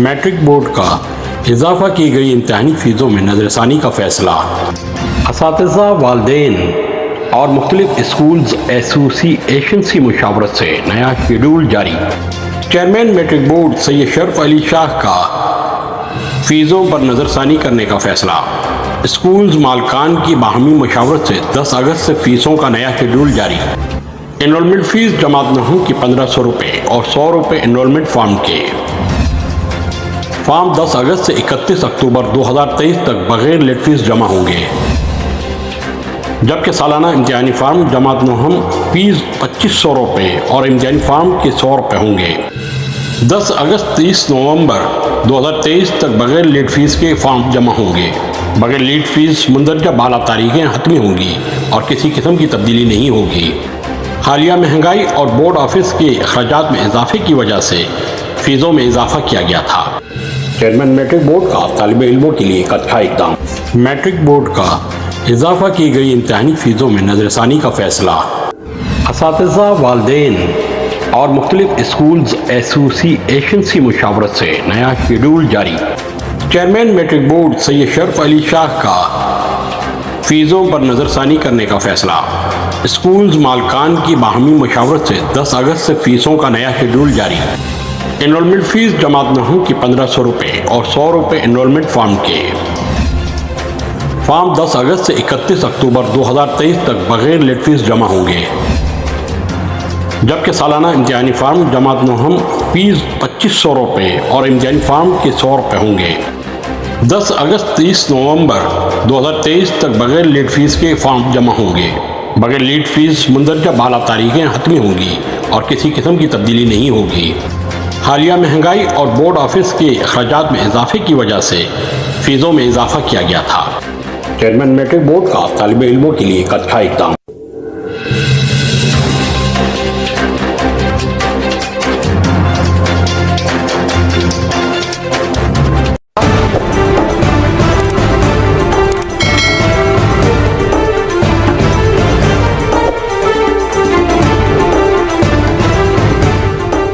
Matric board کا اضافہ کی گئی امتحانی فیسوں میں نظر ثانی کا فیصلہ۔ اساتذہ، والدین اور مختلف اسکولز ایسوسی ایشنز کی مشاورت سے نیا شیڈول جاری۔ چیئرمین میٹرک بورڈ سید شرف علی شاہ کا فیسوں پر نظر ثانی کرنے کا فیصلہ۔ اسکولز مالکان کی باہمی مشاورت سے 10 اگست سے فیسوں کا نیا شیڈول جاری۔ انرولمنٹ فیس جماعت نہوں کی 1500 روپے اور 100 روپے انرولمنٹ فارم کے۔ فارم 10 اگست سے 31 اکتوبر 2023 تک بغیر لیٹ فیس جمع ہوں گے، جبکہ سالانہ امتحانی فارم جماعت نہم فیس 2500 روپے اور امتحانی فارم کے 100 روپے ہوں گے۔ 10 اگست 30 نومبر 2023 تک بغیر لیٹ فیس کے فارم جمع ہوں گے۔ بغیر لیٹ فیس مندرجہ بالا تاریخیں حتمی ہوں گی اور کسی قسم کی تبدیلی نہیں ہوگی۔ حالیہ مہنگائی اور بورڈ آفس کے اخراجات میں اضافے کی وجہ سے فیسوں میں اضافہ کیا گیا تھا۔ چیئرمین میٹرک بورڈ کا طالب علموں کے لیے ایک اچھا اقدام۔ میٹرک بورڈ کا اضافہ کی گئی امتحانی فیسوں میں نظر ثانی کا فیصلہ۔ اساتذہ، والدین اور مختلف اسکولز ایسوسی ایشنز کی مشاورت سے نیا شیڈول جاری۔ چیئرمین میٹرک بورڈ سید شرف علی شاہ کا فیسوں پر نظر ثانی کرنے کا فیصلہ۔ اسکولز مالکان کی باہمی مشاورت سے 10 اگست سے فیسوں کا نیا شیڈول جاری۔ انرولمنٹ فیس جماعت نہوں کی 1500 روپے اور 100 روپے انرولمنٹ فارم کے۔ فارم 10 اگست سے 31 اکتوبر 2023 تک بغیر لیٹ فیس جمع ہوں گے، جبکہ سالانہ امتحانی فارم جماعت نہم فیس 2500 روپے اور امتحانی فارم کے 100 روپے ہوں گے۔ 10 اگست 30 نومبر 2023 تک بغیر لیٹ فیس کے فارم جمع ہوں گے۔ بغیر لیٹ فیس مندرجہ بالا تاریخیں حتمی ہوں گی اور کسی قسم کی تبدیلی نہیں ہوگی۔ حالیہ مہنگائی اور بورڈ آفس کے اخراجات میں اضافے کی وجہ سے فیسوں میں اضافہ کیا گیا تھا۔ چیئرمین میٹرک بورڈ کا طالب علموں کے لیے ایک اچھا اقدام۔